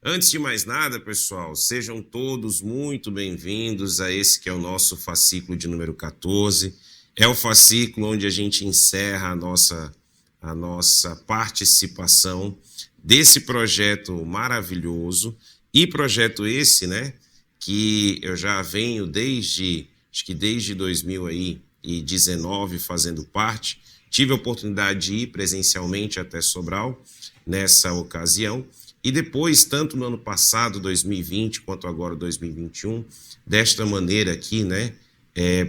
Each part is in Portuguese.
Antes de mais nada, pessoal, sejam todos muito bem-vindos a esse que é o nosso fascículo de número 14. É o fascículo onde a gente encerra a nossa participação desse projeto maravilhoso. E projeto esse, né, que eu já venho desde 2019 fazendo parte. Tive a oportunidade de ir presencialmente até Sobral nessa ocasião. E depois, tanto no ano passado, 2020, quanto agora 2021, desta maneira aqui, né,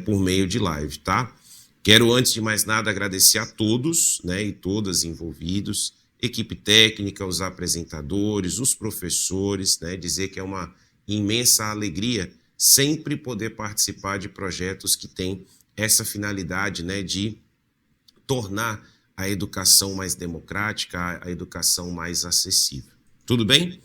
por meio de live, tá? Quero, antes de mais nada, agradecer a todos, né, e todas envolvidos, equipe técnica, os apresentadores, os professores, né, dizer que é uma imensa alegria sempre poder participar de projetos que têm essa finalidade, né, de tornar a educação mais democrática, a educação mais acessível. Tudo bem?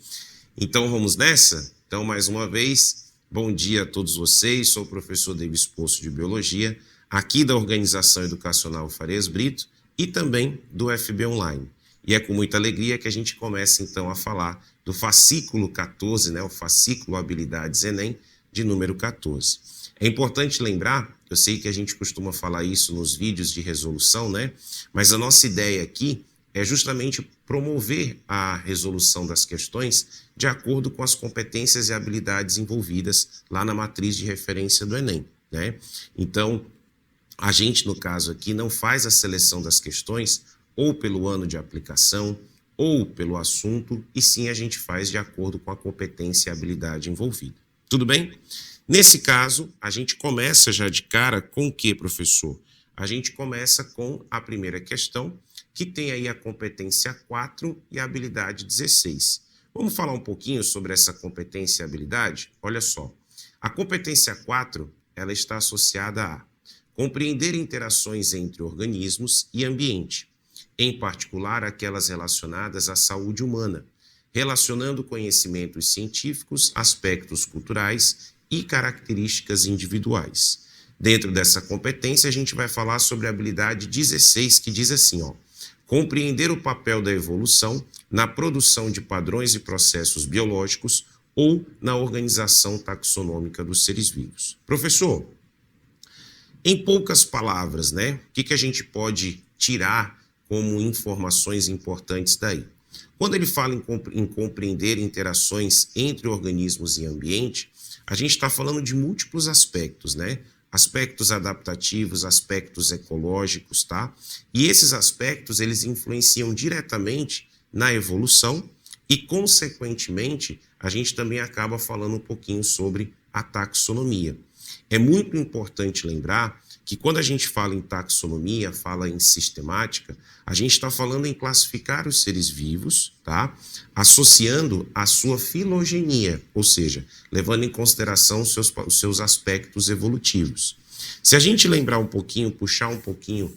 Então vamos nessa? Então, mais uma vez, bom dia a todos vocês. Sou o professor Davis Poço de Biologia, aqui da Organização Educacional Farias Brito e também do FB Online. E é com muita alegria que a gente começa então a falar do fascículo 14, né, o fascículo Habilidades Enem, de número 14. É importante lembrar, eu sei que a gente costuma falar isso nos vídeos de resolução, né? Mas a nossa ideia aqui é justamente promover a resolução das questões de acordo com as competências e habilidades envolvidas lá na matriz de referência do Enem, né? Então, a gente, no caso aqui, não faz a seleção das questões ou pelo ano de aplicação ou pelo assunto, e sim a gente faz de acordo com a competência e habilidade envolvida. Tudo bem? Nesse caso, a gente começa já de cara com o que, professor? A gente começa com a primeira questão, que tem aí a competência 4 e a habilidade 16. Vamos falar um pouquinho sobre essa competência e habilidade? Olha só, a competência 4, ela está associada a compreender interações entre organismos e ambiente, em particular aquelas relacionadas à saúde humana, relacionando conhecimentos científicos, aspectos culturais e características individuais. Dentro dessa competência, a gente vai falar sobre a habilidade 16, que diz assim, ó, compreender o papel da evolução na produção de padrões e processos biológicos ou na organização taxonômica dos seres vivos. Professor, em poucas palavras, né, o que a gente pode tirar como informações importantes daí? Quando ele fala em compreender interações entre organismos e ambiente, a gente está falando de múltiplos aspectos, né? Aspectos adaptativos, aspectos ecológicos, tá? E esses aspectos, eles influenciam diretamente na evolução e, consequentemente, a gente também acaba falando um pouquinho sobre a taxonomia. É muito importante lembrar que quando a gente fala em taxonomia, fala em sistemática, a gente está falando em classificar os seres vivos, tá? Associando a sua filogenia, ou seja, levando em consideração os seus aspectos evolutivos. Se a gente lembrar um pouquinho, puxar um pouquinho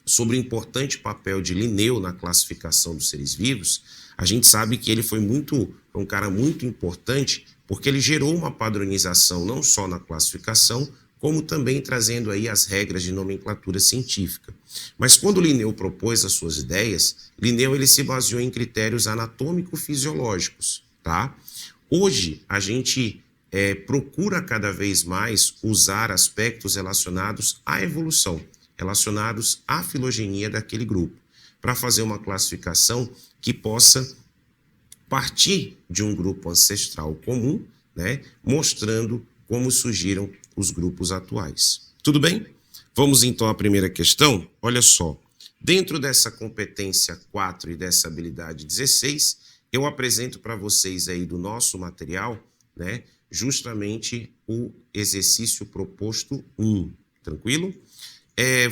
sobre o importante papel de Linneu na classificação dos seres vivos, a gente sabe que ele foi um cara muito importante, porque ele gerou uma padronização não só na classificação, como também trazendo aí as regras de nomenclatura científica. Mas quando Linneu propôs as suas ideias, Linneu ele se baseou em critérios anatômico-fisiológicos, tá? Hoje, a gente procura cada vez mais usar aspectos relacionados à evolução, relacionados à filogenia daquele grupo, para fazer uma classificação que possa partir de um grupo ancestral comum, né, mostrando como surgiram os grupos atuais. Tudo bem? Vamos então à primeira questão? Olha só, dentro dessa competência 4 e dessa habilidade 16, eu apresento para vocês aí do nosso material, né, justamente o exercício proposto 1, tranquilo?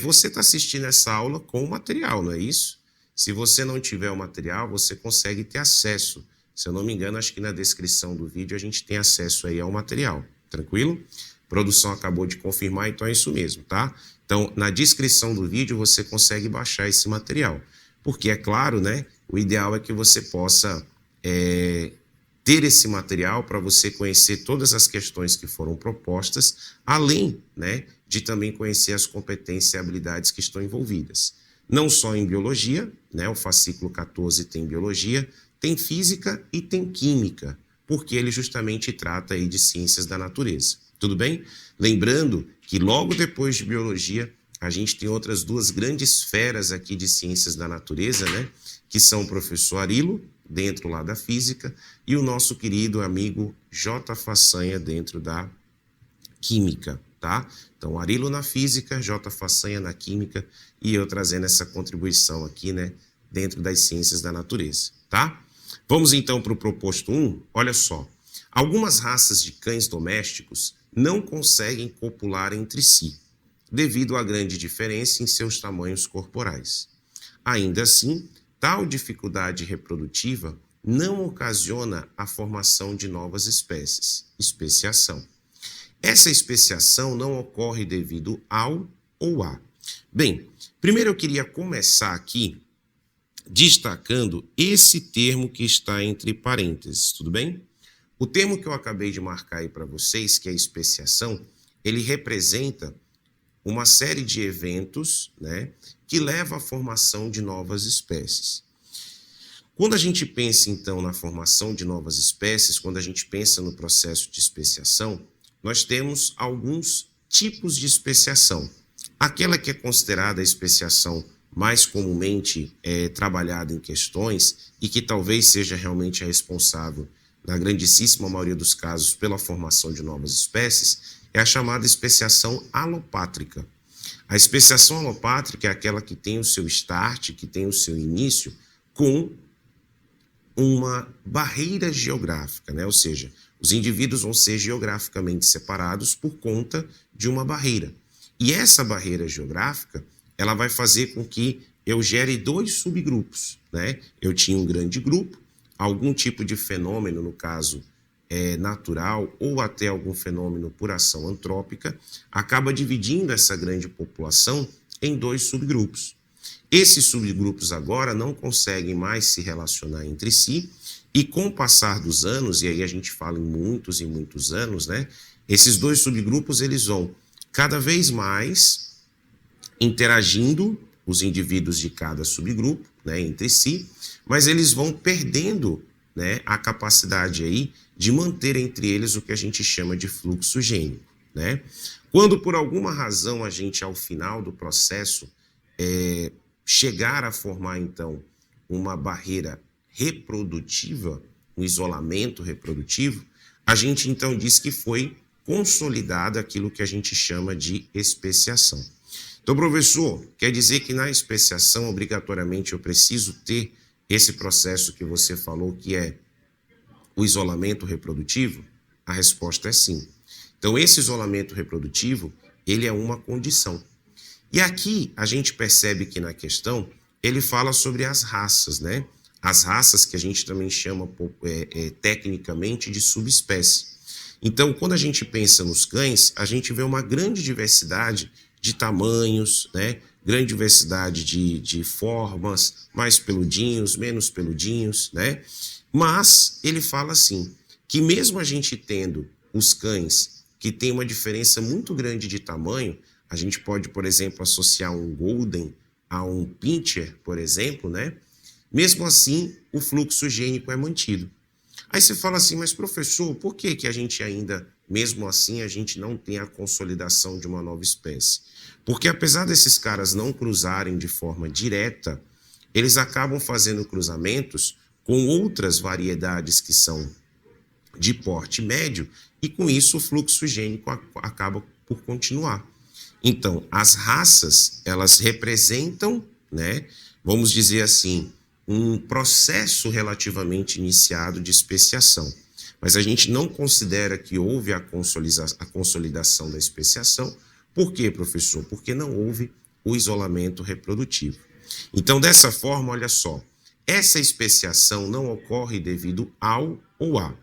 Você está assistindo essa aula com o material, não é isso? Se você não tiver o material, você consegue ter acesso. Se eu não me engano, acho que na descrição do vídeo a gente tem acesso aí ao material, tranquilo? A produção acabou de confirmar, então é isso mesmo, tá? Então, na descrição do vídeo você consegue baixar esse material. Porque, é claro, né, o ideal é que você possa ter esse material para você conhecer todas as questões que foram propostas, além, né, de também conhecer as competências e habilidades que estão envolvidas. Não só em biologia, né, o fascículo 14 tem biologia, tem física e tem química, porque ele justamente trata aí de ciências da natureza. Tudo bem? Lembrando que logo depois de biologia, a gente tem outras duas grandes feras aqui de ciências da natureza, né? Que são o professor Arilo, dentro lá da física, e o nosso querido amigo J. Façanha, dentro da química, tá? Então, Arilo na física, J. Façanha na química, e eu trazendo essa contribuição aqui, né? Dentro das ciências da natureza, tá? Vamos então para o proposto 1. Olha só. Algumas raças de cães domésticos não conseguem copular entre si, devido à grande diferença em seus tamanhos corporais. Ainda assim, tal dificuldade reprodutiva não ocasiona a formação de novas espécies, especiação. Essa especiação não ocorre devido ao ou a. Bem, primeiro eu queria começar aqui destacando esse termo que está entre parênteses, tudo bem? O termo que eu acabei de marcar aí para vocês, que é especiação, ele representa uma série de eventos, né, que leva à formação de novas espécies. Quando a gente pensa, então, na formação de novas espécies, quando a gente pensa no processo de especiação, nós temos alguns tipos de especiação. Aquela que é considerada a especiação mais comumente trabalhada em questões e que talvez seja realmente a responsável, na grandíssima maioria dos casos, pela formação de novas espécies, é a chamada especiação alopátrica. A especiação alopátrica é aquela que tem o seu start, que tem o seu início, com uma barreira geográfica, né? Ou seja, os indivíduos vão ser geograficamente separados por conta de uma barreira. E essa barreira geográfica, ela vai fazer com que eu gere dois subgrupos, né? Eu tinha um grande grupo, algum tipo de fenômeno, no caso natural, ou até algum fenômeno por ação antrópica, acaba dividindo essa grande população em dois subgrupos. Esses subgrupos agora não conseguem mais se relacionar entre si, e com o passar dos anos, e aí a gente fala em muitos e muitos anos, né? Esses dois subgrupos, eles vão cada vez mais interagindo, os indivíduos de cada subgrupo, né, entre si, mas eles vão perdendo, né, a capacidade aí de manter entre eles o que a gente chama de fluxo gênico, né? Quando por alguma razão a gente, ao final do processo, chegar a formar, então, uma barreira reprodutiva, um isolamento reprodutivo, a gente, então, diz que foi consolidado aquilo que a gente chama de especiação. Então, professor, quer dizer que na especiação, obrigatoriamente, eu preciso ter esse processo que você falou, que é o isolamento reprodutivo? A resposta é sim. Então, esse isolamento reprodutivo, ele é uma condição. E aqui a gente percebe que na questão ele fala sobre as raças, né? As raças que a gente também chama tecnicamente de subespécie. Então, quando a gente pensa nos cães, a gente vê uma grande diversidade de tamanhos, né? Grande diversidade de formas, mais peludinhos, menos peludinhos, né? Mas ele fala assim, que mesmo a gente tendo os cães que têm uma diferença muito grande de tamanho, a gente pode, por exemplo, associar um Golden a um Pinscher, por exemplo, né? Mesmo assim, o fluxo gênico é mantido. Aí você fala assim, mas professor, por que que a gente ainda, mesmo assim, a gente não tem a consolidação de uma nova espécie? Porque apesar desses caras não cruzarem de forma direta, eles acabam fazendo cruzamentos com outras variedades que são de porte médio, e com isso o fluxo gênico acaba por continuar. Então, as raças, elas representam, né, vamos dizer assim, um processo relativamente iniciado de especiação. Mas a gente não considera que houve a consolidação da especiação. Por quê, professor? Porque não houve o isolamento reprodutivo. Então, dessa forma, olha só, essa especiação não ocorre devido ao ou a.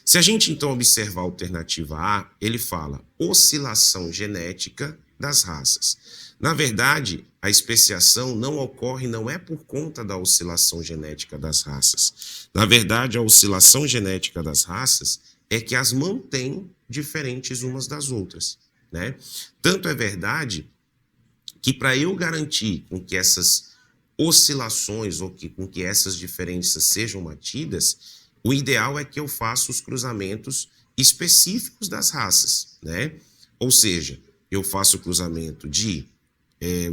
Se a gente, então, observar a alternativa A, ele fala oscilação genética das raças. Na verdade, a especiação não ocorre, não é por conta da oscilação genética das raças. Na verdade, a oscilação genética das raças é que as mantém diferentes umas das outras, né? Tanto é verdade que para eu garantir com que essas oscilações ou com que essas diferenças sejam mantidas, o ideal é que eu faça os cruzamentos específicos das raças, né? Ou seja, eu faço o cruzamento de,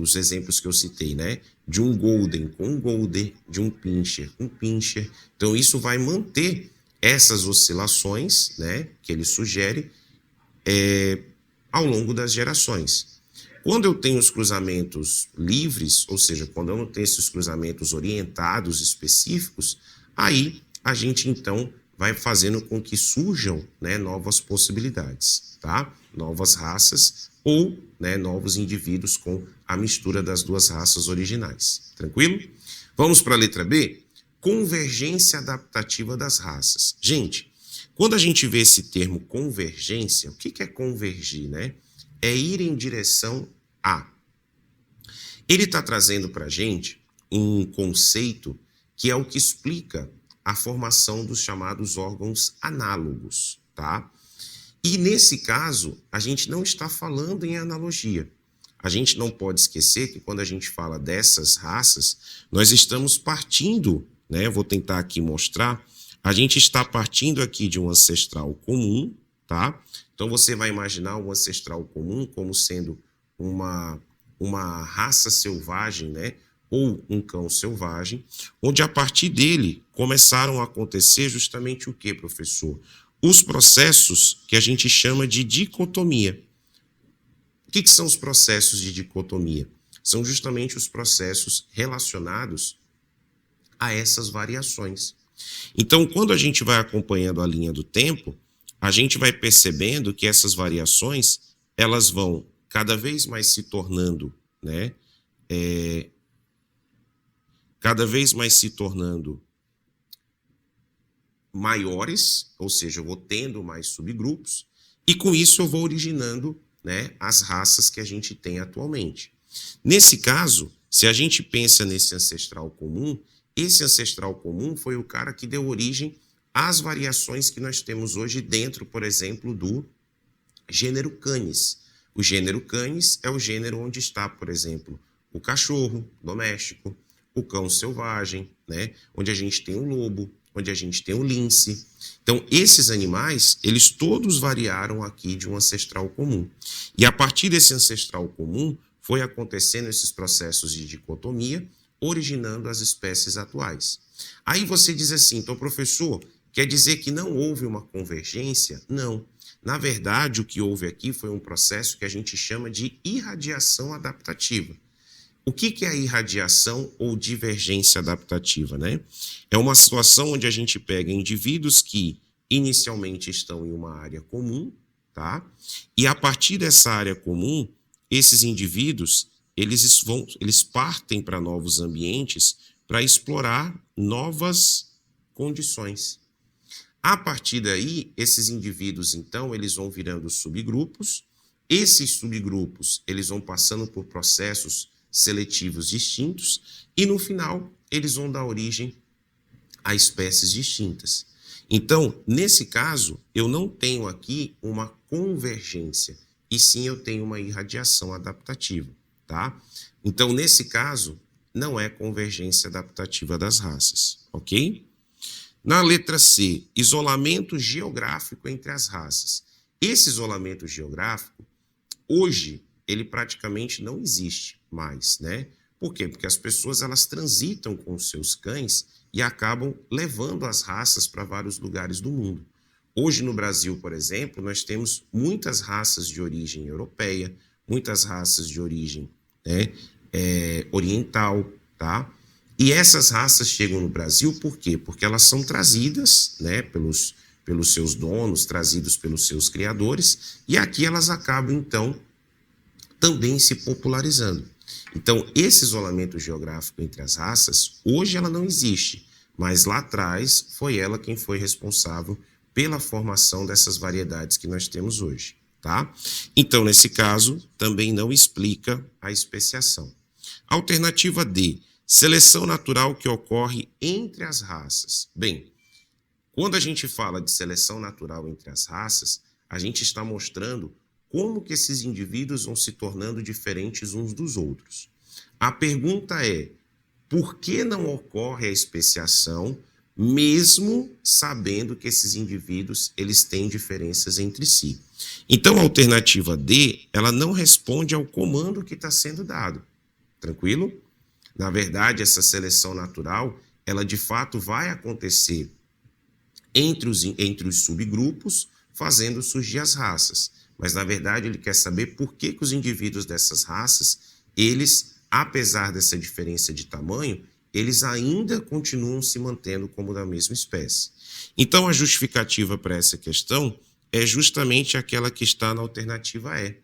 os exemplos que eu citei, né? De um Golden com um Golden, de um Pinscher com um Pinscher. Então, isso vai manter essas oscilações, né? Que ele sugere ao longo das gerações. Quando eu tenho os cruzamentos livres, ou seja, quando eu não tenho esses cruzamentos orientados específicos, aí a gente então vai fazendo com que surjam, né, novas possibilidades, tá? Novas raças ou, né, novos indivíduos com a mistura das duas raças originais. Tranquilo? Vamos para a letra B? Convergência adaptativa das raças. Gente, quando a gente vê esse termo convergência, o que é convergir, né? É ir em direção a. Ele está trazendo para a gente um conceito que é o que explica a formação dos chamados órgãos análogos, tá? E nesse caso, a gente não está falando em analogia. A gente não pode esquecer que quando a gente fala dessas raças, nós estamos partindo, né? Eu vou tentar aqui mostrar. A gente está partindo aqui de um ancestral comum, tá? Então você vai imaginar um ancestral comum como sendo uma raça selvagem, né? Ou um cão selvagem, onde a partir dele começaram a acontecer justamente o que, professor? Os processos que a gente chama de dicotomia. O que são os processos de dicotomia? São justamente os processos relacionados a essas variações. Então, quando a gente vai acompanhando a linha do tempo, a gente vai percebendo que essas variações, elas vão cada vez mais se tornando, né, cada vez mais se tornando maiores, ou seja, eu vou tendo mais subgrupos, e com isso eu vou originando, né, as raças que a gente tem atualmente. Nesse caso, se a gente pensa nesse ancestral comum, esse ancestral comum foi o cara que deu origem às variações que nós temos hoje dentro, por exemplo, do gênero Canis. O gênero Canis é o gênero onde está, por exemplo, o cachorro doméstico, o cão selvagem, né? Onde a gente tem o lobo, onde a gente tem o lince. Então, esses animais, eles todos variaram aqui de um ancestral comum. E a partir desse ancestral comum, foi acontecendo esses processos de dicotomia, originando as espécies atuais. Aí você diz assim, então, professor, quer dizer que não houve uma convergência? Não. Na verdade, o que houve aqui foi um processo que a gente chama de irradiação adaptativa. O que é a irradiação ou divergência adaptativa, né? É uma situação onde a gente pega indivíduos que inicialmente estão em uma área comum, tá? E a partir dessa área comum, esses indivíduos, eles partem para novos ambientes para explorar novas condições. A partir daí, esses indivíduos, então, eles vão virando subgrupos. Esses subgrupos, eles vão passando por processos seletivos distintos e, no final, eles vão dar origem a espécies distintas. Então, nesse caso, eu não tenho aqui uma convergência, e sim eu tenho uma irradiação adaptativa, tá? Então, nesse caso, não é convergência adaptativa das raças, ok? Na letra C, isolamento geográfico entre as raças. Esse isolamento geográfico, hoje, ele praticamente não existe mais, né? Por quê? Porque as pessoas, elas transitam com os seus cães e acabam levando as raças para vários lugares do mundo. Hoje, no Brasil, por exemplo, nós temos muitas raças de origem europeia, muitas raças de origem, né, oriental, tá? E essas raças chegam no Brasil por quê? Porque elas são trazidas, né, pelos seus donos, trazidos pelos seus criadores, e aqui elas acabam, então, também se popularizando. Então, esse isolamento geográfico entre as raças, hoje ela não existe, mas lá atrás foi ela quem foi responsável pela formação dessas variedades que nós temos hoje, tá? Então, nesse caso, também não explica a especiação. Alternativa D, seleção natural que ocorre entre as raças. Bem, quando a gente fala de seleção natural entre as raças, a gente está mostrando como que esses indivíduos vão se tornando diferentes uns dos outros. A pergunta é, por que não ocorre a especiação, mesmo sabendo que esses indivíduos eles têm diferenças entre si. Então, a alternativa D, ela não responde ao comando que está sendo dado. Tranquilo? Na verdade, essa seleção natural, ela de fato vai acontecer entre os subgrupos, fazendo surgir as raças. Mas, na verdade, ele quer saber por que os indivíduos dessas raças, eles, apesar dessa diferença de tamanho, eles ainda continuam se mantendo como da mesma espécie. Então, a justificativa para essa questão é justamente aquela que está na alternativa E,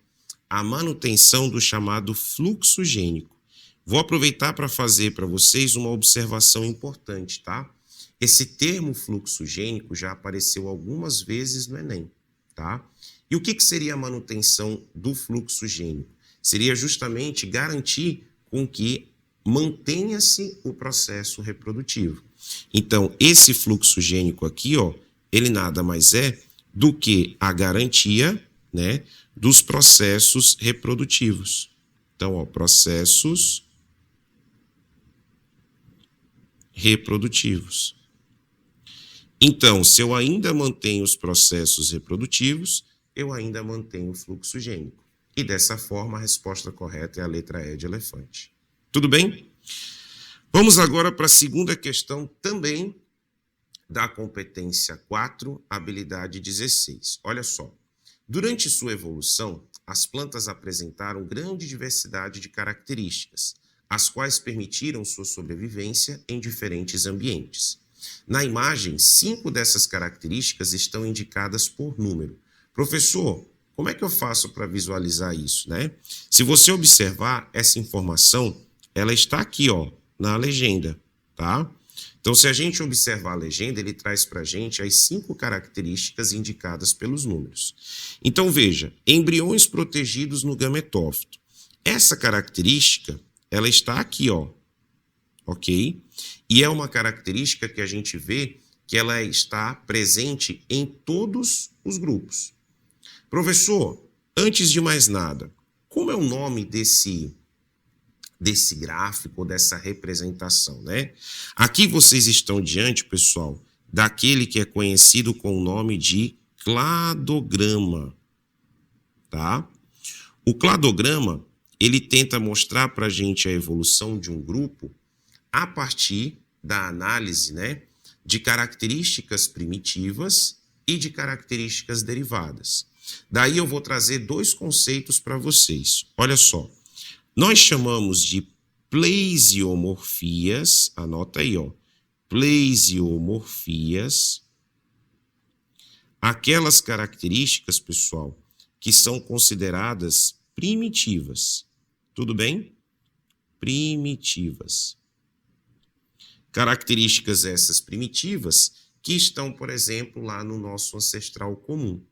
a manutenção do chamado fluxo gênico. Vou aproveitar para fazer para vocês uma observação importante, tá? Esse termo fluxo gênico já apareceu algumas vezes no Enem, tá? E o que seria a manutenção do fluxo gênico? Seria justamente garantir com que mantenha-se o processo reprodutivo. Então, esse fluxo gênico aqui, ó, ele nada mais é do que a garantia, né, dos processos reprodutivos. Então, ó, processos reprodutivos. Então, se eu ainda mantenho os processos reprodutivos, eu ainda mantenho o fluxo gênico. E dessa forma, a resposta correta é a letra E de elefante. Tudo bem? Vamos agora para a segunda questão, também da competência 4, habilidade 16. Olha só. Durante sua evolução, as plantas apresentaram grande diversidade de características, as quais permitiram sua sobrevivência em diferentes ambientes. Na imagem, 5 dessas características estão indicadas por número. Professor, como é que eu faço para visualizar isso, né? Se você observar, essa informação, ela está aqui, ó, na legenda, tá? Então, se a gente observar a legenda, ele traz para a gente as 5 características indicadas pelos números. Então, veja, embriões protegidos no gametófito. Essa característica, ela está aqui, ó, ok? E é uma característica que a gente vê que ela está presente em todos os grupos. Professor, antes de mais nada, como é o nome desse gráfico, dessa representação, né? Aqui vocês estão diante, pessoal, daquele que é conhecido com o nome de cladograma, tá? O cladograma, ele tenta mostrar para a gente a evolução de um grupo a partir da análise, né, de características primitivas e de características derivadas. Daí eu vou trazer 2 conceitos para vocês. Olha só. Nós chamamos de plesiomorfias, anota aí, ó, plesiomorfias, aquelas características, pessoal, que são consideradas primitivas. Tudo bem? Primitivas. Características essas primitivas que estão, por exemplo, lá no nosso ancestral comum.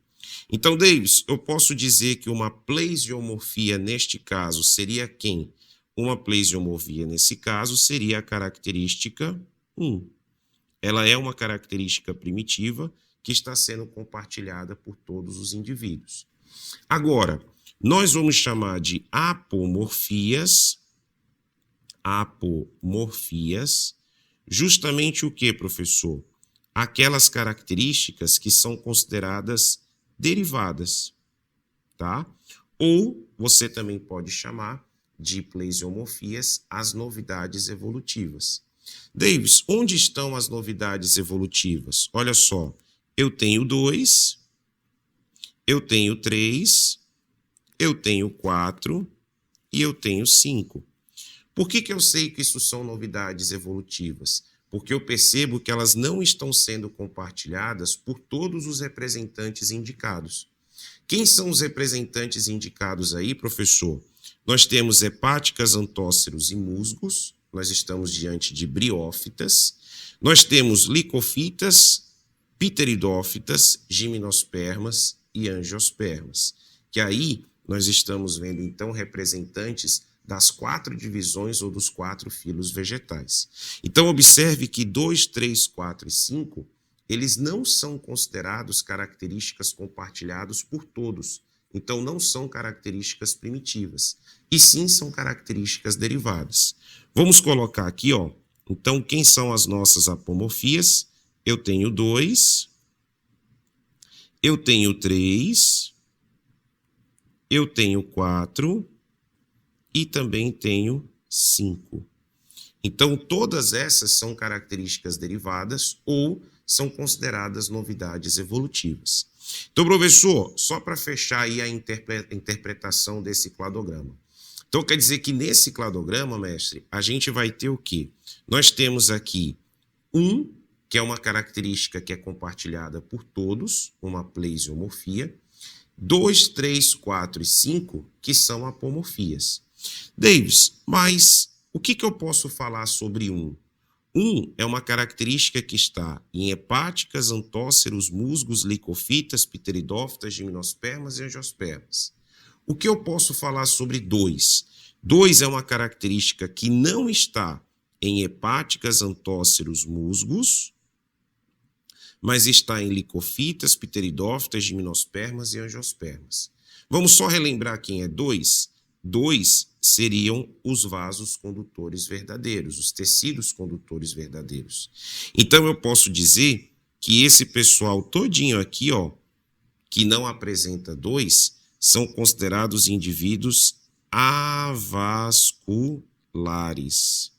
Então, Davis, eu posso dizer que uma plesiomorfia neste caso seria quem? Uma plesiomorfia nesse caso seria a característica 1. Ela é uma característica primitiva que está sendo compartilhada por todos os indivíduos. Agora, nós vamos chamar de apomorfias, justamente o que, professor? Aquelas características que são consideradas derivadas, tá? Ou você também pode chamar de plesiomorfias as novidades evolutivas. Davis, onde estão as novidades evolutivas? Olha só, eu tenho 2, eu tenho 3, eu tenho 4 e eu tenho 5. Por que eu sei que isso são novidades evolutivas? Porque eu percebo que elas não estão sendo compartilhadas por todos os representantes indicados. Quem são os representantes indicados aí, professor? Nós temos hepáticas, antóceros e musgos, nós estamos diante de briófitas, nós temos licofitas, pteridófitas, gimnospermas e angiospermas, que aí nós estamos vendo então representantes das 4 divisões ou dos 4 filos vegetais. Então, observe que 2, 3, 4 e 5, eles não são considerados características compartilhadas por todos. Então, não são características primitivas, e sim são características derivadas. Vamos colocar aqui, ó. Então, quem são as nossas apomorfias? Eu tenho 2, eu tenho 3, eu tenho 4 e também tenho 5. Então, todas essas são características derivadas ou são consideradas novidades evolutivas. Então, professor, só para fechar aí a interpretação desse cladograma. Então, quer dizer que nesse cladograma, mestre, a gente vai ter o quê? Nós temos aqui 1, que é uma característica que é compartilhada por todos, uma plesiomorfia. 2, 3, 4 e 5, que são apomorfias. Davis, mas o que eu posso falar sobre 1? 1 é uma característica que está em hepáticas, antóceros, musgos, licofitas, pteridófitas, gimnospermas e angiospermas. O que eu posso falar sobre 2? 2 é uma característica que não está em hepáticas, antóceros, musgos, mas está em licofitas, pteridófitas, gimnospermas e angiospermas. Vamos só relembrar quem é 2? 2 seriam os vasos condutores verdadeiros, os tecidos condutores verdadeiros. Então, eu posso dizer que esse pessoal todinho aqui, ó, que não apresenta 2, são considerados indivíduos avasculares.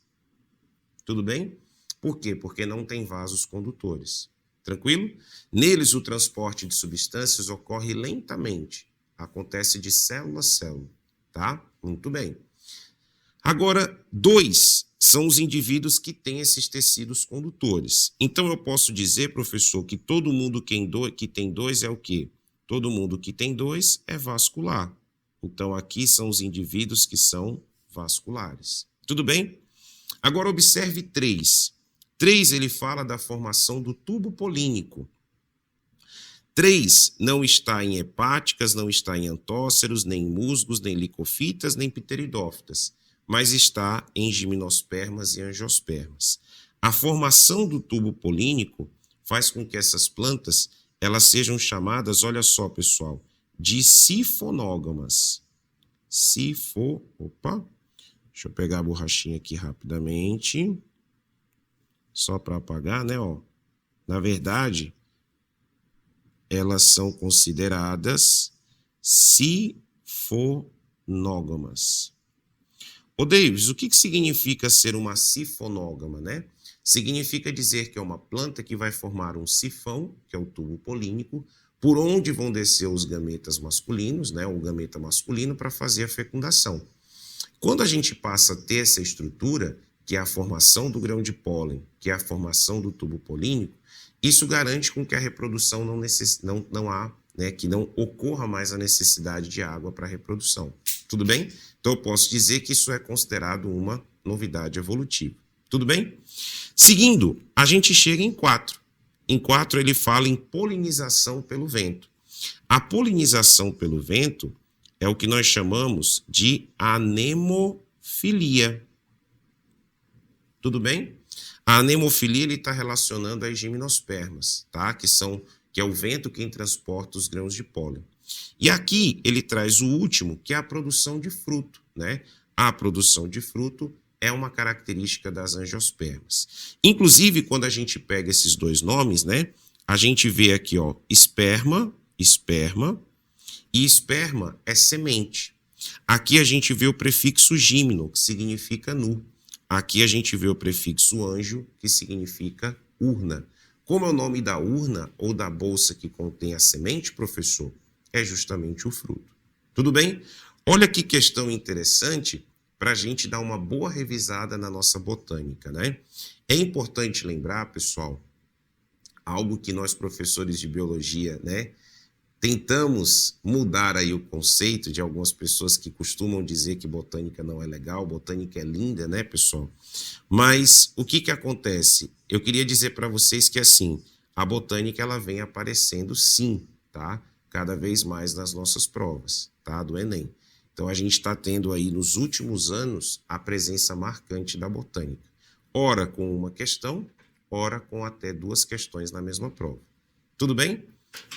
Tudo bem? Por quê? Porque não tem vasos condutores. Tranquilo? Neles, o transporte de substâncias ocorre lentamente. Acontece de célula a célula. Tá? Muito bem. Agora, 2 são os indivíduos que têm esses tecidos condutores. Então, eu posso dizer, professor, que todo mundo que tem 2 é o quê? Todo mundo que tem 2 é vascular. Então, aqui são os indivíduos que são vasculares. Tudo bem? Agora, observe 3. 3, ele fala da formação do tubo polínico. 3 não está em hepáticas, não está em antóceros, nem em musgos, nem licofitas, nem pteridófitas, mas está em gimnospermas e angiospermas. A formação do tubo polínico faz com que essas plantas elas sejam chamadas, olha só, pessoal, de sifonógamas. Deixa eu pegar a borrachinha aqui rapidamente. Só para apagar, né? Ó. Na verdade, elas são consideradas sifonógamas. Ô, Davis, o que significa ser uma sifonógama, né? Significa dizer que é uma planta que vai formar um sifão, que é o tubo polínico, por onde vão descer os gametas masculinos, né? O gameta masculino, para fazer a fecundação. Quando a gente passa a ter essa estrutura, que é a formação do grão de pólen, que é a formação do tubo polínico, isso garante com que a reprodução que não ocorra mais a necessidade de água para a reprodução. Tudo bem? Então, eu posso dizer que isso é considerado uma novidade evolutiva. Tudo bem? Seguindo, a gente chega em 4. Em 4, ele fala em polinização pelo vento. A polinização pelo vento é o que nós chamamos de anemofilia. Tudo bem? A anemofilia está relacionando as gimnospermas, tá? Que é o vento quem transporta os grãos de pólen. E aqui ele traz o último, que é a produção de fruto, né? A produção de fruto é uma característica das angiospermas. Inclusive, quando a gente pega esses dois nomes, né? A gente vê aqui, ó, esperma, e esperma é semente. Aqui a gente vê o prefixo gímeno, que significa nu. Aqui a gente vê o prefixo anjo, que significa urna. Como é o nome da urna ou da bolsa que contém a semente, professor? É justamente o fruto. Tudo bem? Olha que questão interessante para a gente dar uma boa revisada na nossa botânica, né? É importante lembrar, pessoal, algo que nós professores de biologia, né, tentamos mudar aí o conceito de algumas pessoas que costumam dizer que botânica não é legal, botânica é linda, né, pessoal? Mas o que acontece? Eu queria dizer para vocês que, assim, a botânica ela vem aparecendo sim, tá? Cada vez mais nas nossas provas, tá? Do Enem. Então, a gente está tendo aí, nos últimos anos, a presença marcante da botânica. Ora com uma questão, ora com até 2 questões na mesma prova. Tudo bem?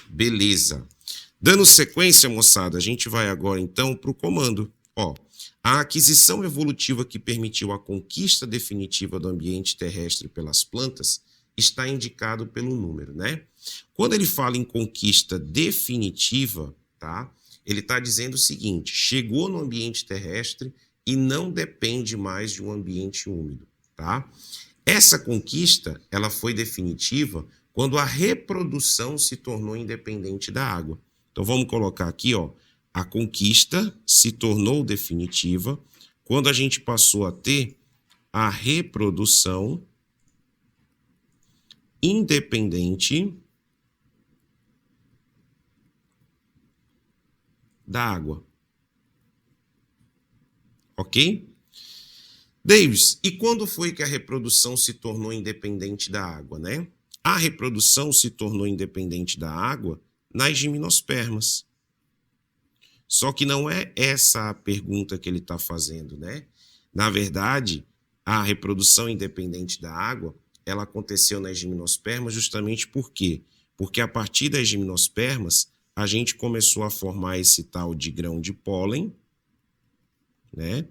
Beleza. Dando sequência, moçada, a gente vai agora então para o comando. Ó, a aquisição evolutiva que permitiu a conquista definitiva do ambiente terrestre pelas plantas está indicado pelo número, né? Quando ele fala em conquista definitiva, tá? Ele está dizendo o seguinte: chegou no ambiente terrestre e não depende mais de um ambiente úmido, tá? Essa conquista, ela foi definitiva quando a reprodução se tornou independente da água. Então vamos colocar aqui, ó, a conquista se tornou definitiva quando a gente passou a ter a reprodução independente da água. Ok? Davis, e quando foi que a reprodução se tornou independente da água, né? A reprodução se tornou independente da água nas gimnospermas. Só que não é essa a pergunta que ele está fazendo, né? Na verdade, a reprodução independente da água, ela aconteceu nas gimnospermas justamente por quê? Porque a partir das gimnospermas, a gente começou a formar esse tal de grão de pólen, né?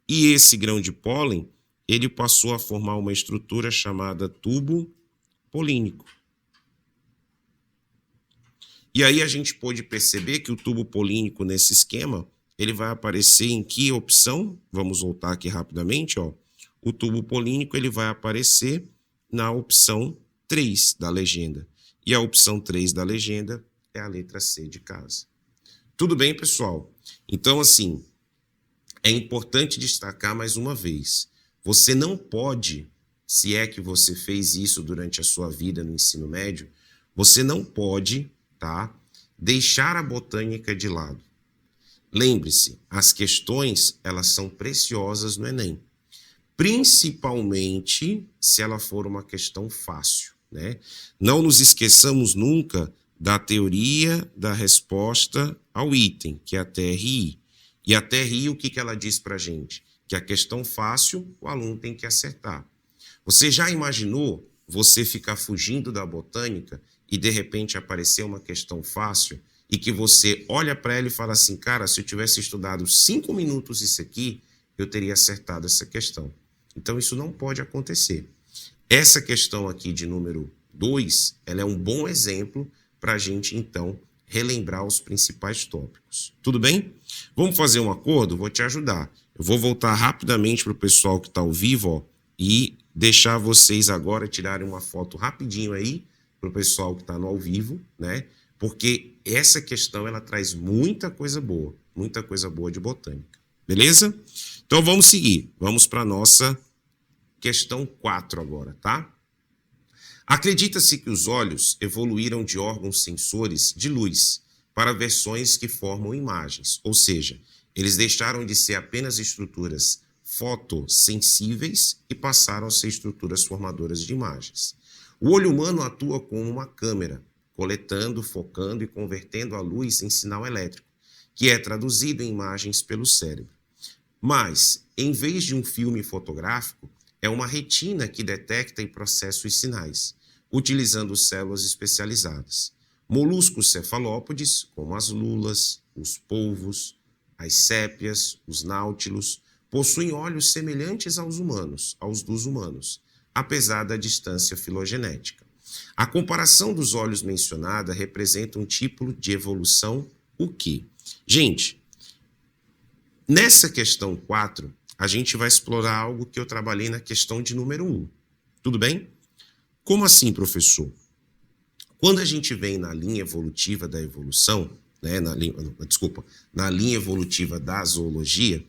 E esse grão de pólen, ele passou a formar uma estrutura chamada tubo polínico. E aí a gente pôde perceber que o tubo polínico nesse esquema, ele vai aparecer em que opção? Vamos voltar aqui rapidamente, ó. O tubo polínico, ele vai aparecer na opção 3 da legenda. E a opção 3 da legenda é a letra C de casa. Tudo bem, pessoal? Então, assim, é importante destacar mais uma vez, você não pode, se é que você fez isso durante a sua vida no ensino médio, você não pode, tá, deixar a botânica de lado. Lembre-se, as questões, elas são preciosas no Enem, principalmente se ela for uma questão fácil, né? Não nos esqueçamos nunca da teoria da resposta ao item, que é a TRI. E a TRI, o que ela diz para a gente? Que a questão fácil, o aluno tem que acertar. Você já imaginou você ficar fugindo da botânica e de repente aparecer uma questão fácil e que você olha para ela e fala assim, cara, se eu tivesse estudado 5 minutos isso aqui, eu teria acertado essa questão. Então isso não pode acontecer. Essa questão aqui de número 2, ela é um bom exemplo para a gente então relembrar os principais tópicos. Tudo bem? Vamos fazer um acordo? Vou te ajudar. Eu vou voltar rapidamente para o pessoal que está ao vivo, ó, e deixar vocês agora tirarem uma foto rapidinho aí para o pessoal que está no ao vivo, né? Porque essa questão, ela traz muita coisa boa de botânica. Beleza? Então vamos seguir. Vamos para a nossa questão 4 agora, tá? Acredita-se que os olhos evoluíram de órgãos sensores de luz para versões que formam imagens, ou seja, eles deixaram de ser apenas estruturas fotossensíveis e passaram a ser estruturas formadoras de imagens. O olho humano atua como uma câmera, coletando, focando e convertendo a luz em sinal elétrico, que é traduzido em imagens pelo cérebro. Mas, em vez de um filme fotográfico, é uma retina que detecta e processa os sinais, utilizando células especializadas. Moluscos cefalópodes, como as lulas, os polvos, as sépias, os náutilos, possuem olhos semelhantes aos dos humanos, apesar da distância filogenética. A comparação dos olhos mencionada representa um tipo de evolução o quê? Gente, nessa questão 4, a gente vai explorar algo que eu trabalhei na questão de número 1. Tudo bem? Como assim, professor? Quando a gente vem na linha evolutiva da evolução, né, na linha evolutiva da zoologia,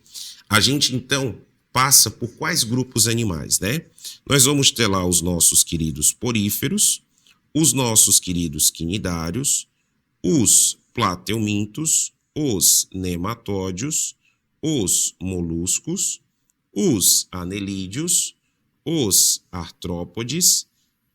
a gente então passa por quais grupos animais, né? Nós vamos ter lá os nossos queridos poríferos, os nossos queridos quinidários, os plateumintos, os nematódios, os moluscos, os anelídeos, os artrópodes,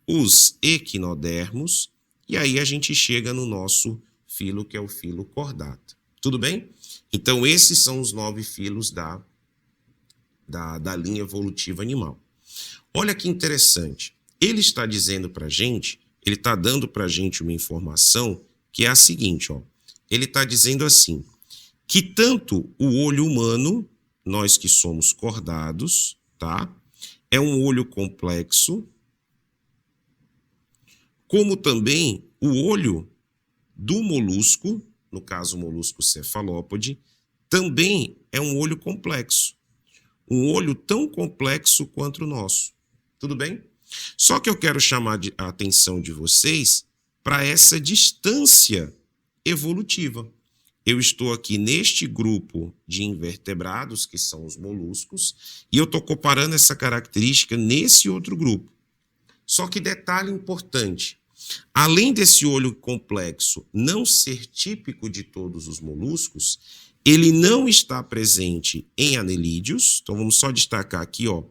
os equinodermos, e aí a gente chega no nosso filo, que é o filo cordata. Tudo bem? Então, esses são os 9 filos da linha evolutiva animal. Olha que interessante. Ele está dizendo para a gente, ele está dando para a gente uma informação que é a seguinte, ó. ele está dizendo assim, que tanto o olho humano, nós que somos cordados, tá? É um olho complexo, como também o olho do molusco, no caso o molusco cefalópode, também é um olho complexo. Um olho tão complexo quanto o nosso. Tudo bem? Só que eu quero chamar a atenção de vocês para essa distância evolutiva. Eu estou aqui neste grupo de invertebrados, que são os moluscos, e eu estou comparando essa característica nesse outro grupo. Só que detalhe importante, além desse olho complexo não ser típico de todos os moluscos, ele não está presente em anelídeos, então vamos só destacar aqui, ó,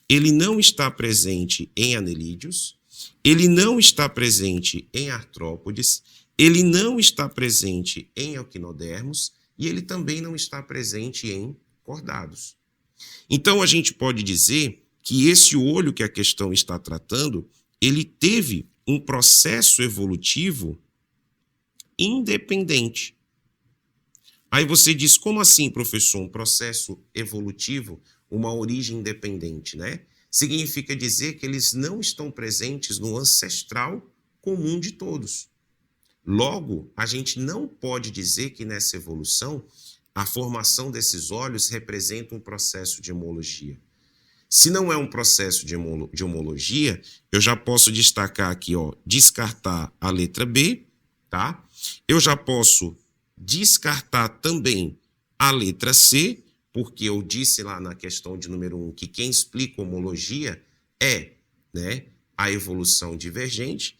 ele não está presente em anelídeos, ele não está presente em artrópodes, ele não está presente em equinodermos e ele também não está presente em cordados. Então a gente pode dizer que esse olho que a questão está tratando, ele teve um processo evolutivo independente. Aí você diz, como assim, professor? Um processo evolutivo, uma origem independente, né? Significa dizer que eles não estão presentes no ancestral comum de todos. Logo, a gente não pode dizer que nessa evolução a formação desses olhos representa um processo de homologia. Se não é um processo de homologia, eu já posso destacar aqui, ó, descartar a letra B, tá? Eu já posso descartar também a letra C, porque eu disse lá na questão de número 1 que quem explica homologia é, né, a evolução divergente.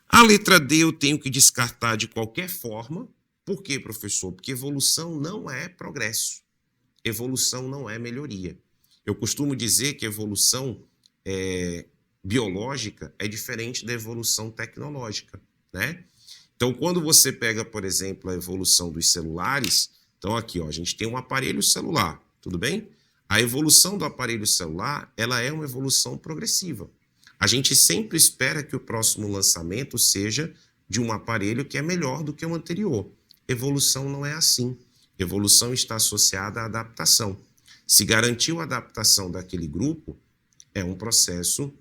A letra D eu tenho que descartar de qualquer forma. Por quê, professor? Porque evolução não é progresso. Evolução não é melhoria. Eu costumo dizer que evolução biológica é diferente da evolução tecnológica, né? Então, quando você pega, por exemplo, a evolução dos celulares, então aqui, ó, a gente tem um aparelho celular, tudo bem? A evolução do aparelho celular, ela é uma evolução progressiva. A gente sempre espera que o próximo lançamento seja de um aparelho que é melhor do que o anterior. Evolução não é assim. Evolução está associada à adaptação. Se garantiu a adaptação daquele grupo, é um processo,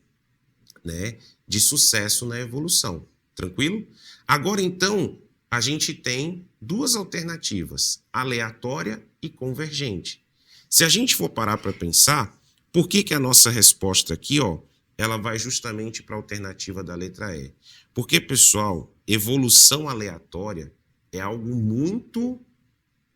né, de sucesso na evolução. Tranquilo? Agora, então, a gente tem duas alternativas, aleatória e convergente. Se a gente for parar para pensar, por que a nossa resposta aqui, ó, ela vai justamente para a alternativa da letra E? Porque, pessoal, evolução aleatória é algo muito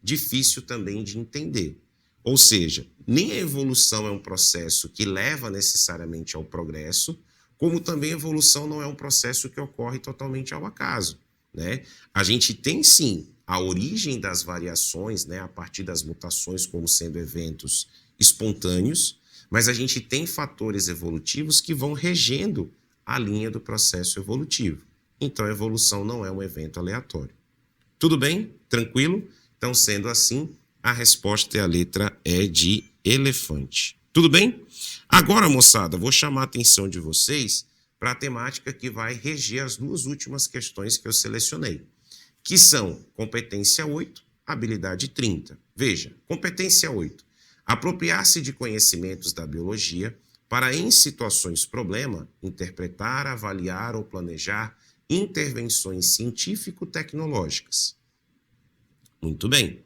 difícil também de entender. Ou seja, nem a evolução é um processo que leva necessariamente ao progresso, como também a evolução não é um processo que ocorre totalmente ao acaso, né? A gente tem, sim, a origem das variações, né, a partir das mutações como sendo eventos espontâneos, mas a gente tem fatores evolutivos que vão regendo a linha do processo evolutivo. Então, a evolução não é um evento aleatório. Tudo bem? Tranquilo? Então, sendo assim, a resposta é a letra E de elefante. Tudo bem? Agora, moçada, vou chamar a atenção de vocês para a temática que vai reger as duas últimas questões que eu selecionei, que são competência 8, habilidade 30. Veja, competência 8. Apropriar-se de conhecimentos da biologia para, em situações problema, interpretar, avaliar ou planejar intervenções científico-tecnológicas. Muito bem.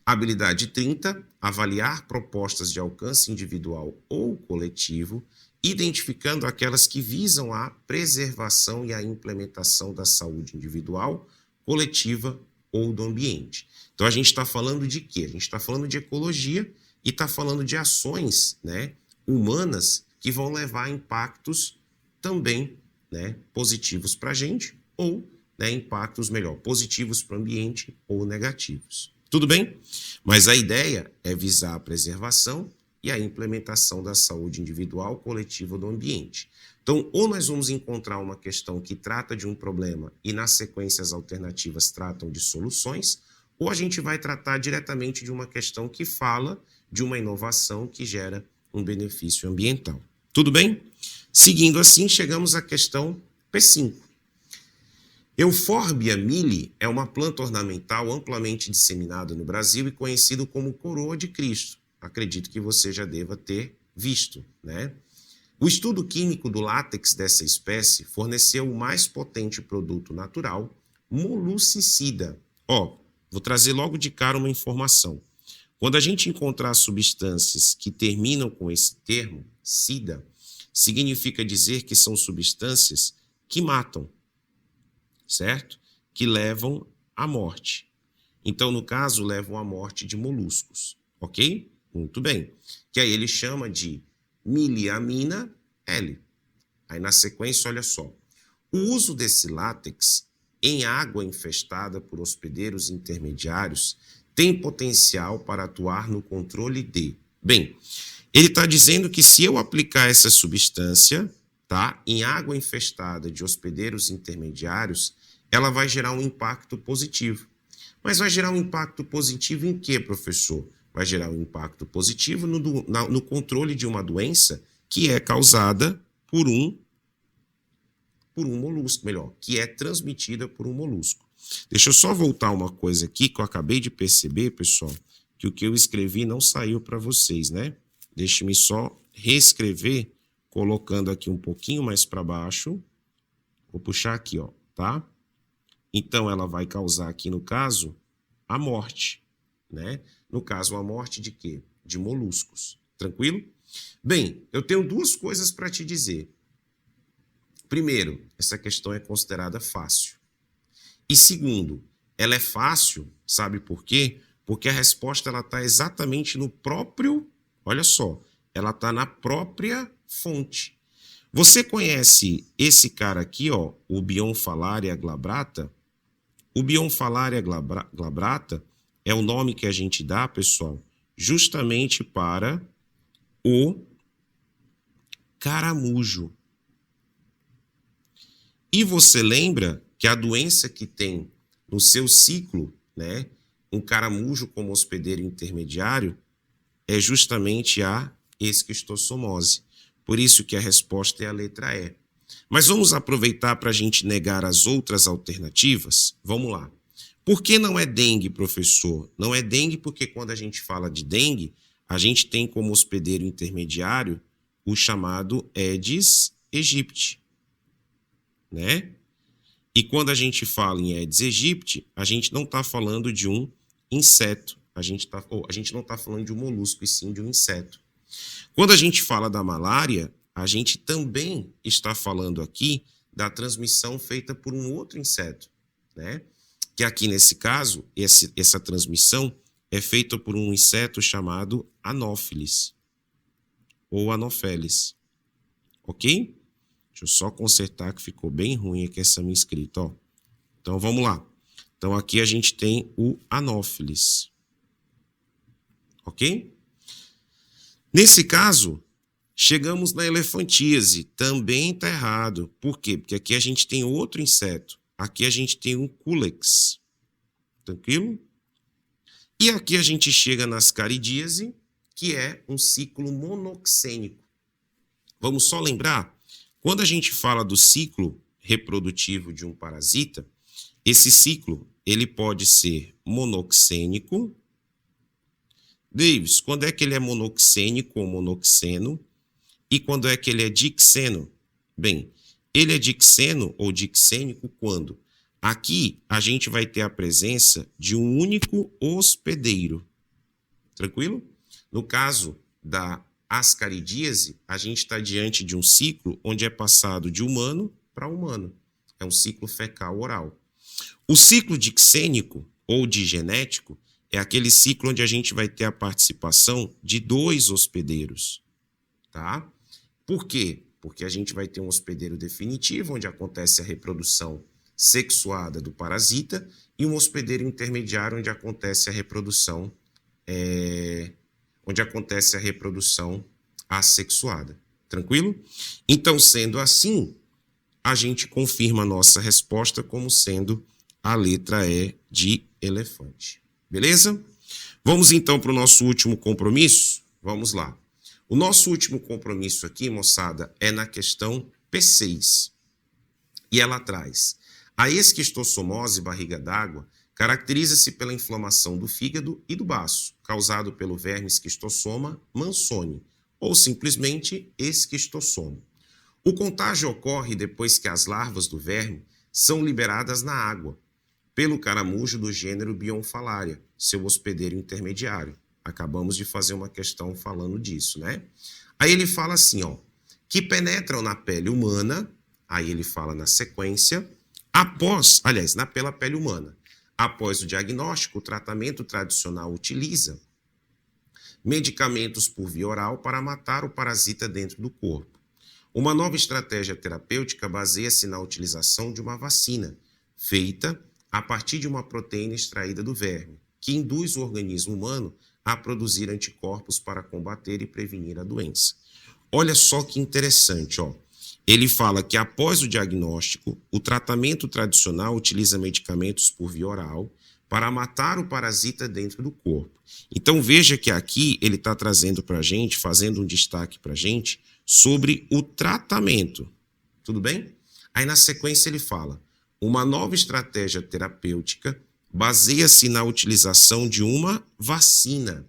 Habilidade 30, avaliar propostas de alcance individual ou coletivo, identificando aquelas que visam a preservação e a implementação da saúde individual, coletiva ou do ambiente. Então, a gente está falando de quê? A gente está falando de ecologia e está falando de ações, né, humanas que vão levar impactos também, né, positivos para a gente ou, né, impactos, melhor, positivos para o ambiente ou negativos. Tudo bem? Mas a ideia é visar a preservação e a implementação da saúde individual, coletiva do ambiente. Então, ou nós vamos encontrar uma questão que trata de um problema e, na sequência, as alternativas tratam de soluções, ou a gente vai tratar diretamente de uma questão que fala de uma inovação que gera um benefício ambiental. Tudo bem? Seguindo assim, chegamos à questão P5. Euphorbia mili é uma planta ornamental amplamente disseminada no Brasil e conhecido como coroa de Cristo. Acredito que você já deva ter visto, né? O estudo químico do látex dessa espécie forneceu o mais potente produto natural, moluscicida. Vou trazer logo de cara uma informação. Quando a gente encontrar substâncias que terminam com esse termo, sida, significa dizer que são substâncias que matam, certo? Que levam à morte. Então, no caso, levam à morte de moluscos, ok? Muito bem. Que aí ele chama de miliamina L. Aí na sequência, olha só. O uso desse látex em água infestada por hospedeiros intermediários tem potencial para atuar no controle de... Bem, ele está dizendo que se eu aplicar essa substância, tá, em água infestada de hospedeiros intermediários, ela vai gerar um impacto positivo. Mas vai gerar um impacto positivo em quê, professor? Vai gerar um impacto positivo no controle de uma doença que é causada por um molusco, melhor, que é transmitida por um molusco. Deixa eu só voltar uma coisa aqui que eu acabei de perceber, pessoal, que o que eu escrevi não saiu para vocês, né? Deixe-me só reescrever, colocando aqui um pouquinho mais para baixo. Vou puxar aqui, ó, tá? Então, ela vai causar aqui, no caso, a morte, né? No caso, a morte de quê? De moluscos. Tranquilo? Bem, eu tenho duas coisas para te dizer. Primeiro, essa questão é considerada fácil. E segundo, ela é fácil, sabe por quê? Porque a resposta ela está exatamente no próprio, olha só, ela está na própria fonte. Você conhece esse cara aqui, ó, o Bionfalaria glabrata? O Bionfalaria glabrata é o nome que a gente dá, pessoal, justamente para o caramujo. E você lembra que a doença que tem no seu ciclo, né, um caramujo como hospedeiro intermediário, é justamente a esquistossomose. Por isso que a resposta é a letra E. Mas vamos aproveitar para a gente negar as outras alternativas? Vamos lá. Por que não é dengue, professor? Não é dengue porque quando a gente fala de dengue, a gente tem como hospedeiro intermediário o chamado Aedes aegypti, né? E quando a gente fala em Aedes aegypti, a gente não está falando de um inseto, a gente não está falando de um molusco, e sim de um inseto. Quando a gente fala da malária, a gente também está falando aqui da transmissão feita por um outro inseto, né? Que aqui nesse caso, essa transmissão é feita por um inseto chamado Anopheles ou Anopheles, ok? Deixa eu só consertar que ficou bem ruim aqui essa minha escrita, ó. Então vamos lá. Então aqui a gente tem o Anopheles, ok? Nesse caso, chegamos na elefantíase, também está errado. Por quê? Porque aqui a gente tem outro inseto. Aqui a gente tem um Culex. Tranquilo? E aqui a gente chega na ascaridíase, que é um ciclo monoxênico. Vamos só lembrar, quando a gente fala do ciclo reprodutivo de um parasita, esse ciclo ele pode ser monoxênico. Davis, quando é que ele é monoxênico ou monoxeno? E quando é que ele é dixeno? Bem, ele é dixeno ou dixênico quando? Aqui a gente vai ter a presença de um único hospedeiro. Tranquilo? No caso da ascaridíase, a gente está diante de um ciclo onde é passado de humano para humano. É um ciclo fecal-oral. O ciclo dixênico ou digenético é aquele ciclo onde a gente vai ter a participação de dois hospedeiros. Tá? Por quê? Porque a gente vai ter um hospedeiro definitivo, onde acontece a reprodução sexuada do parasita, e um hospedeiro intermediário, onde acontece a reprodução assexuada. Tranquilo? Então, sendo assim, a gente confirma a nossa resposta como sendo a letra E de elefante. Beleza? Vamos então para o nosso último compromisso? Vamos lá. O nosso último compromisso aqui, moçada, é na questão P6. E ela traz: A esquistossomose, barriga d'água, caracteriza-se pela inflamação do fígado e do baço, causado pelo verme esquistossoma mansoni, ou simplesmente esquistossomo. O contágio ocorre depois que as larvas do verme são liberadas na água, pelo caramujo do gênero Bionfalaria, seu hospedeiro intermediário. Acabamos de fazer uma questão falando disso, né? Aí ele fala assim, ó, que penetram na pele humana, aí ele fala na sequência, pela pele humana. Após o diagnóstico, o tratamento tradicional utiliza medicamentos por via oral para matar o parasita dentro do corpo. Uma nova estratégia terapêutica baseia-se na utilização de uma vacina, feita a partir de uma proteína extraída do verme, que induz o organismo humano a produzir anticorpos para combater e prevenir a doença. Olha só que interessante, ó. Ele fala que após o diagnóstico, o tratamento tradicional utiliza medicamentos por via oral para matar o parasita dentro do corpo. Então veja que aqui ele está trazendo para a gente, fazendo um destaque para a gente, sobre o tratamento. Tudo bem? Aí na sequência ele fala, uma nova estratégia terapêutica baseia-se na utilização de uma vacina.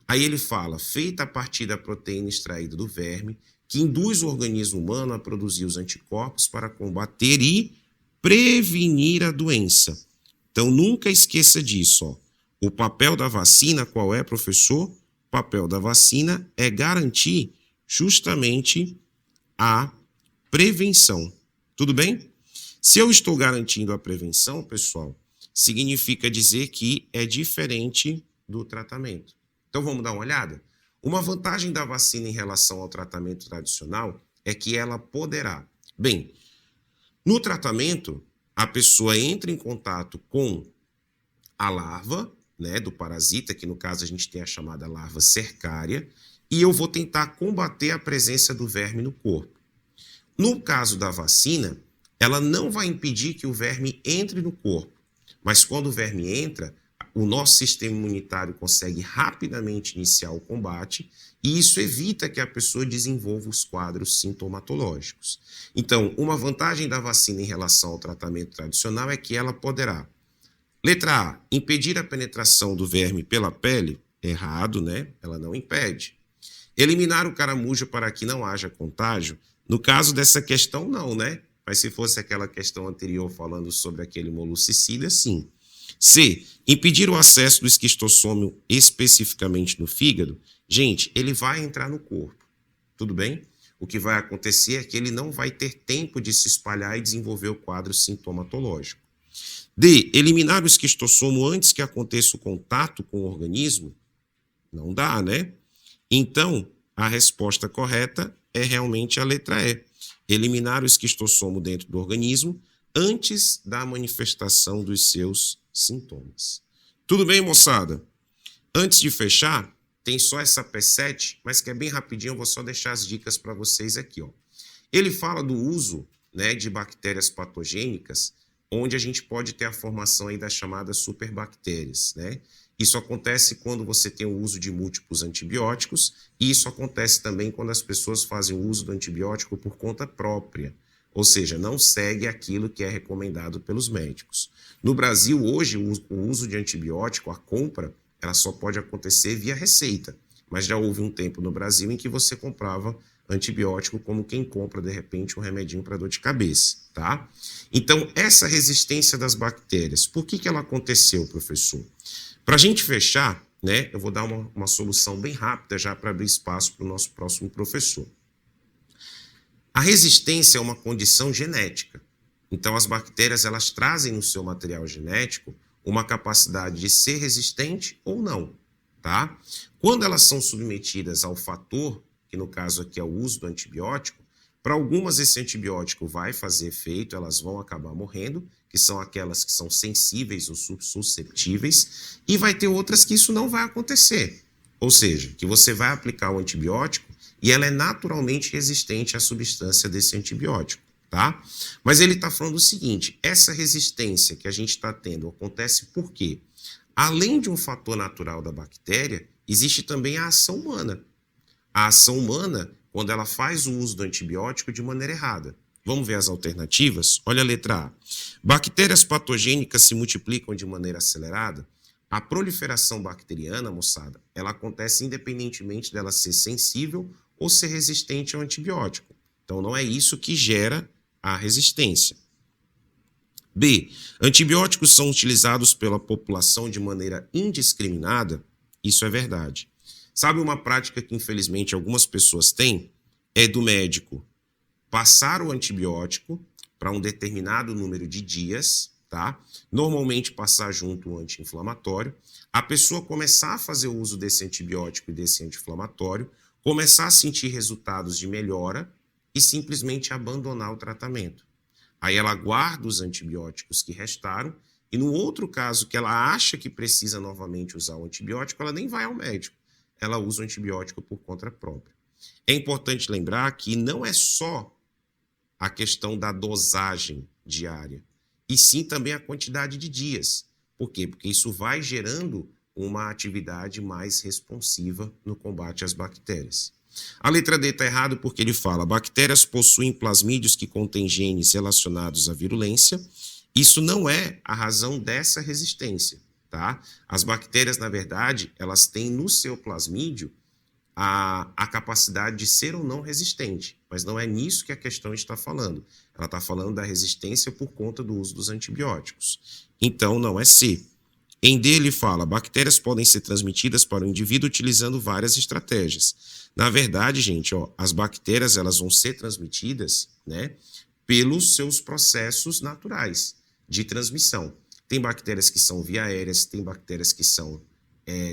Aí ele fala, feita a partir da proteína extraída do verme, que induz o organismo humano a produzir os anticorpos para combater e prevenir a doença. Então nunca esqueça disso, ó. O papel da vacina, qual é, professor? O papel da vacina é garantir justamente a prevenção. Tudo bem? Se eu estou garantindo a prevenção, pessoal, significa dizer que é diferente do tratamento. Então vamos dar uma olhada? Uma vantagem da vacina em relação ao tratamento tradicional é que ela poderá. Bem, no tratamento, a pessoa entra em contato com a larva, né, do parasita, que no caso a gente tem a chamada larva cercária, e eu vou tentar combater a presença do verme no corpo. No caso da vacina, ela não vai impedir que o verme entre no corpo, mas quando o verme entra, o nosso sistema imunitário consegue rapidamente iniciar o combate e isso evita que a pessoa desenvolva os quadros sintomatológicos. Então, uma vantagem da vacina em relação ao tratamento tradicional é que ela poderá, letra A, impedir a penetração do verme pela pele, errado, né? Ela não impede. Eliminar o caramujo para que não haja contágio, no caso dessa questão não, né? Mas se fosse aquela questão anterior falando sobre aquele moluscicida, sim. C. Impedir o acesso do esquistossoma especificamente no fígado. Gente, ele vai entrar no corpo, tudo bem? O que vai acontecer é que ele não vai ter tempo de se espalhar e desenvolver o quadro sintomatológico. D. Eliminar o esquistossomo antes que aconteça o contato com o organismo. Não dá, né? Então, a resposta correta é realmente a letra E. Eliminar o esquistossomo dentro do organismo antes da manifestação dos seus sintomas. Tudo bem, moçada? Antes de fechar, tem só essa P7, mas que é bem rapidinho, eu vou só deixar as dicas para vocês aqui, ó. Ele fala do uso, né, de bactérias patogênicas, onde a gente pode ter a formação aí das chamadas superbactérias, né? Isso acontece quando você tem o uso de múltiplos antibióticos e isso acontece também quando as pessoas fazem o uso do antibiótico por conta própria, ou seja, não segue aquilo que é recomendado pelos médicos. No Brasil, hoje, o uso de antibiótico, a compra, ela só pode acontecer via receita, mas já houve um tempo no Brasil em que você comprava antibiótico como quem compra, de repente, um remedinho para dor de cabeça, tá? Então, essa resistência das bactérias, por que ela aconteceu, professor? Para a gente fechar, né, eu vou dar uma solução bem rápida já para abrir espaço para o nosso próximo professor. A resistência é uma condição genética. Então, as bactérias elas trazem no seu material genético uma capacidade de ser resistente ou não, tá? Quando elas são submetidas ao fator, que no caso aqui é o uso do antibiótico, para algumas esse antibiótico vai fazer efeito, elas vão acabar morrendo, que são aquelas que são sensíveis ou susceptíveis, e vai ter outras que isso não vai acontecer. Ou seja, que você vai aplicar o antibiótico e ela é naturalmente resistente à substância desse antibiótico, tá? Mas ele está falando o seguinte, essa resistência que a gente está tendo acontece por quê? Além de um fator natural da bactéria, existe também a ação humana. A ação humana, quando ela faz o uso do antibiótico de maneira errada. Vamos ver as alternativas? Olha a letra A. Bactérias patogênicas se multiplicam de maneira acelerada. A proliferação bacteriana, moçada, ela acontece independentemente dela ser sensível ou ser resistente ao antibiótico. Então, não é isso que gera a resistência. B. Antibióticos são utilizados pela população de maneira indiscriminada. Isso é verdade. Sabe uma prática que, infelizmente, algumas pessoas têm? É do médico passar o antibiótico para um determinado número de dias, tá? Normalmente passar junto o anti-inflamatório, a pessoa começar a fazer o uso desse antibiótico e desse anti-inflamatório, começar a sentir resultados de melhora e simplesmente abandonar o tratamento. Aí ela guarda os antibióticos que restaram e no outro caso que ela acha que precisa novamente usar o antibiótico, ela nem vai ao médico, ela usa o antibiótico por conta própria. É importante lembrar que não é só a questão da dosagem diária, e sim também a quantidade de dias. Por quê? Porque isso vai gerando uma atividade mais responsiva no combate às bactérias. A letra D está errado porque ele fala: bactérias possuem plasmídios que contêm genes relacionados à virulência. Isso não é a razão dessa resistência, tá? As bactérias, na verdade, elas têm no seu plasmídio a capacidade de ser ou não resistente, mas não é nisso que a questão está falando. Ela está falando da resistência por conta do uso dos antibióticos. Então, não é C. Em D, ele fala: bactérias podem ser transmitidas para o indivíduo utilizando várias estratégias. Na verdade, gente, as bactérias elas vão ser transmitidas, né, pelos seus processos naturais de transmissão. Tem bactérias que são via aéreas, tem bactérias que são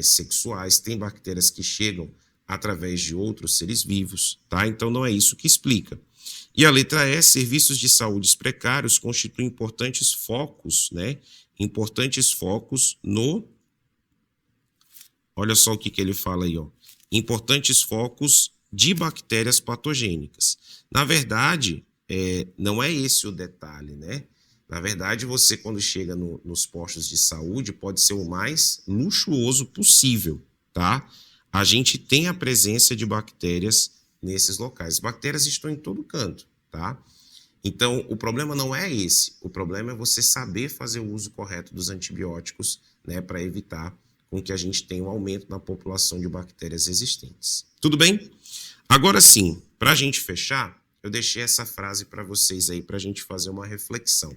sexuais, tem bactérias que chegam através de outros seres vivos, tá? Então não é isso que explica. E a letra E, serviços de saúde precários constituem importantes focos, né? Importantes focos no... Olha só o que ele fala aí, ó. Importantes focos de bactérias patogênicas. Na verdade, não é esse o detalhe, né? Na verdade, você quando chega nos postos de saúde pode ser o mais luxuoso possível, tá? A gente tem a presença de bactérias nesses locais. Bactérias estão em todo canto, tá? Então, o problema não é esse. O problema é você saber fazer o uso correto dos antibióticos, né, para evitar com que a gente tenha um aumento na população de bactérias existentes. Tudo bem? Agora sim, para a gente fechar, eu deixei essa frase para vocês aí, para a gente fazer uma reflexão.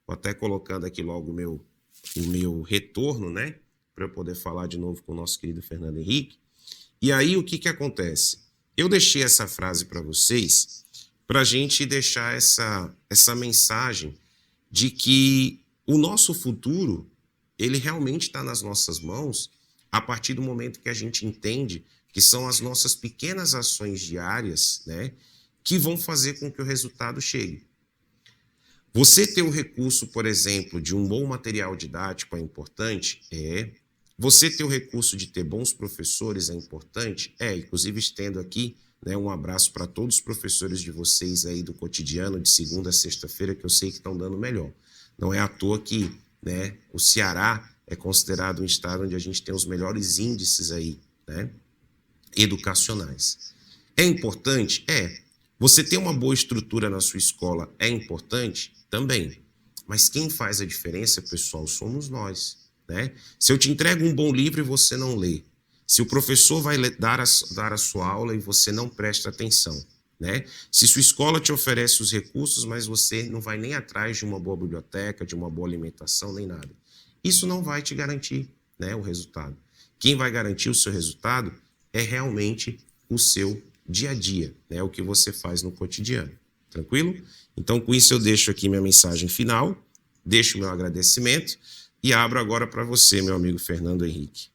Vou até colocando aqui logo o meu retorno, né, para eu poder falar de novo com o nosso querido Fernando Henrique. E aí, o que acontece? Eu deixei essa frase para vocês para a gente deixar essa mensagem de que o nosso futuro, ele realmente está nas nossas mãos a partir do momento que a gente entende que são as nossas pequenas ações diárias, né, que vão fazer com que o resultado chegue. Você ter o recurso, por exemplo, de um bom material didático é importante? É. Você ter o recurso de ter bons professores é importante? É, inclusive estendo aqui, né, um abraço para todos os professores de vocês aí do cotidiano, de segunda a sexta-feira, que eu sei que estão dando melhor. Não é à toa que, né, o Ceará é considerado um estado onde a gente tem os melhores índices aí, né, educacionais. É importante? É. Você ter uma boa estrutura na sua escola é importante? Também. Mas quem faz a diferença, pessoal, somos nós. Né? Se eu te entrego um bom livro e você não lê, se o professor vai dar a sua aula e você não presta atenção, né? Se sua escola te oferece os recursos, mas você não vai nem atrás de uma boa biblioteca, de uma boa alimentação, nem nada, isso não vai te garantir, né, o resultado. Quem vai garantir o seu resultado é realmente o seu dia a dia, né, o que você faz no cotidiano. Tranquilo? Então, com isso eu deixo aqui minha mensagem final, deixo meu agradecimento e abro agora para você, meu amigo Fernando Henrique.